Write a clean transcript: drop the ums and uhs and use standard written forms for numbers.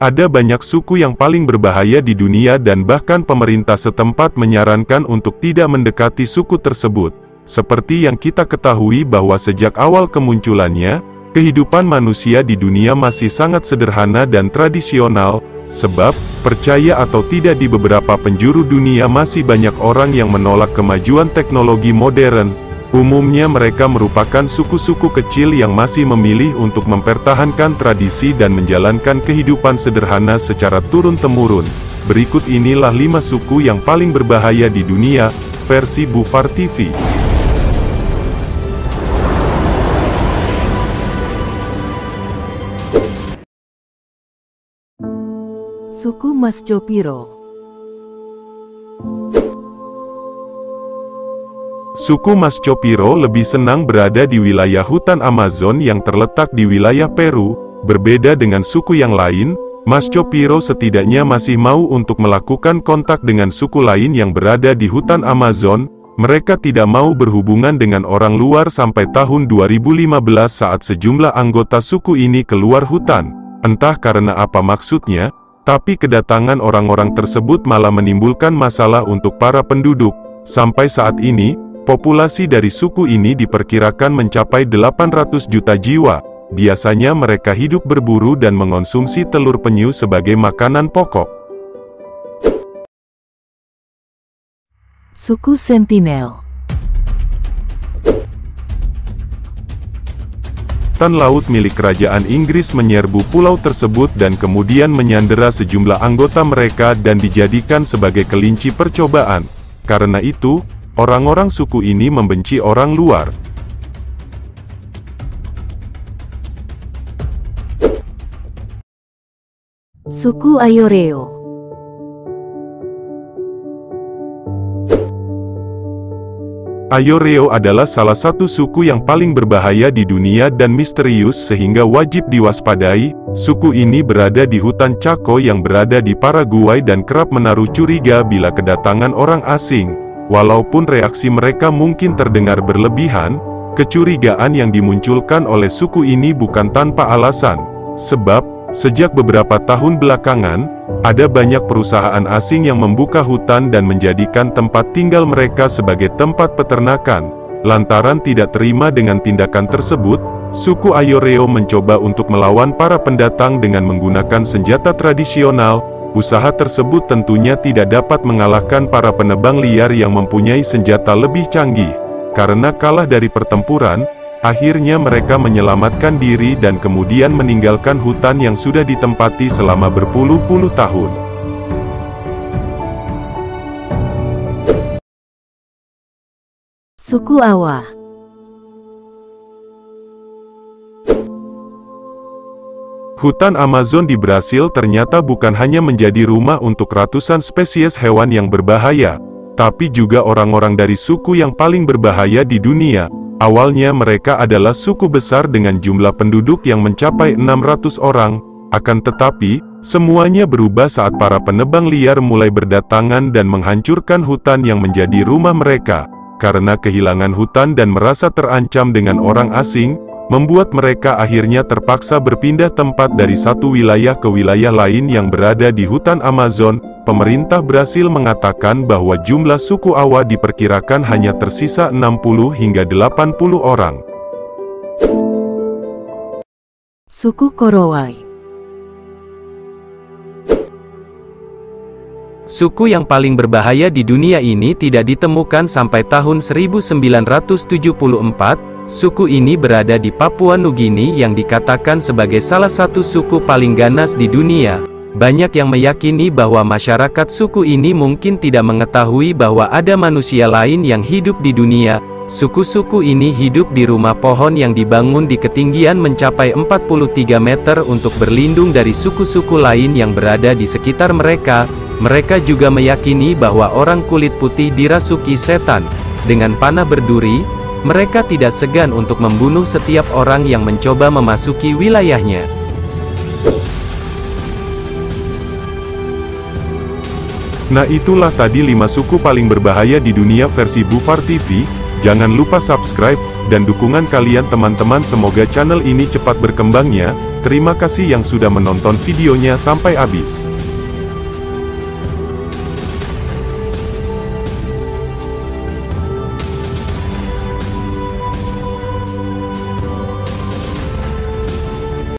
Ada banyak suku yang paling berbahaya di dunia dan bahkan pemerintah setempat menyarankan untuk tidak mendekati suku tersebut. Seperti yang kita ketahui bahwa sejak awal kemunculannya, kehidupan manusia di dunia masih sangat sederhana dan tradisional, sebab, percaya atau tidak di beberapa penjuru dunia masih banyak orang yang menolak kemajuan teknologi modern. Umumnya mereka merupakan suku-suku kecil yang masih memilih untuk mempertahankan tradisi dan menjalankan kehidupan sederhana secara turun-temurun. Berikut inilah 5 suku yang paling berbahaya di dunia, versi Bufar TV. Suku Maschopiro. Suku Maschopiro lebih senang berada di wilayah hutan Amazon yang terletak di wilayah Peru. Berbeda dengan suku yang lain, Maschopiro setidaknya masih mau untuk melakukan kontak dengan suku lain yang berada di hutan Amazon. Mereka tidak mau berhubungan dengan orang luar sampai tahun 2015 saat sejumlah anggota suku ini keluar hutan. Entah karena apa maksudnya, tapi kedatangan orang-orang tersebut malah menimbulkan masalah untuk para penduduk. Sampai saat ini, populasi dari suku ini diperkirakan mencapai 800 juta jiwa. Biasanya mereka hidup berburu dan mengonsumsi telur penyu sebagai makanan pokok. Suku Sentinel. Angkatan laut milik kerajaan Inggris menyerbu pulau tersebut dan kemudian menyandera sejumlah anggota mereka dan dijadikan sebagai kelinci percobaan. Karena itu, orang-orang suku ini membenci orang luar. Suku Ayoreo. Ayoreo adalah salah satu suku yang paling berbahaya di dunia dan misterius sehingga wajib diwaspadai. Suku ini berada di hutan Chaco yang berada di Paraguay dan kerap menaruh curiga bila kedatangan orang asing. Walaupun reaksi mereka mungkin terdengar berlebihan, kecurigaan yang dimunculkan oleh suku ini bukan tanpa alasan. Sebab, sejak beberapa tahun belakangan, ada banyak perusahaan asing yang membuka hutan dan menjadikan tempat tinggal mereka sebagai tempat peternakan. Lantaran tidak terima dengan tindakan tersebut, suku Ayoreo mencoba untuk melawan para pendatang dengan menggunakan senjata tradisional. Usaha tersebut tentunya tidak dapat mengalahkan para penebang liar yang mempunyai senjata lebih canggih. Karena kalah dari pertempuran, akhirnya mereka menyelamatkan diri dan kemudian meninggalkan hutan yang sudah ditempati selama berpuluh-puluh tahun. Suku Awa. Hutan Amazon di Brasil ternyata bukan hanya menjadi rumah untuk ratusan spesies hewan yang berbahaya, tapi juga orang-orang dari suku yang paling berbahaya di dunia. Awalnya mereka adalah suku besar dengan jumlah penduduk yang mencapai 600 orang, akan tetapi, semuanya berubah saat para penebang liar mulai berdatangan dan menghancurkan hutan yang menjadi rumah mereka. Karena kehilangan hutan dan merasa terancam dengan orang asing, membuat mereka akhirnya terpaksa berpindah tempat dari satu wilayah ke wilayah lain yang berada di hutan Amazon. Pemerintah Brasil mengatakan bahwa jumlah suku Awa diperkirakan hanya tersisa 60 hingga 80 orang. Suku Korowai. Suku yang paling berbahaya di dunia ini tidak ditemukan sampai tahun 1974. Suku ini berada di Papua Nugini yang dikatakan sebagai salah satu suku paling ganas di dunia. Banyak yang meyakini bahwa masyarakat suku ini mungkin tidak mengetahui bahwa ada manusia lain yang hidup di dunia. Suku-suku ini hidup di rumah pohon yang dibangun di ketinggian mencapai 43 meter untuk berlindung dari suku-suku lain yang berada di sekitar mereka. Mereka juga meyakini bahwa orang kulit putih dirasuki setan. Dengan panah berduri, mereka tidak segan untuk membunuh setiap orang yang mencoba memasuki wilayahnya. Nah, itulah tadi 5 suku paling berbahaya di dunia versi Bufar TV. Jangan lupa subscribe, dan dukungan kalian teman-teman, semoga channel ini cepat berkembang ya. Terima kasih yang sudah menonton videonya sampai habis.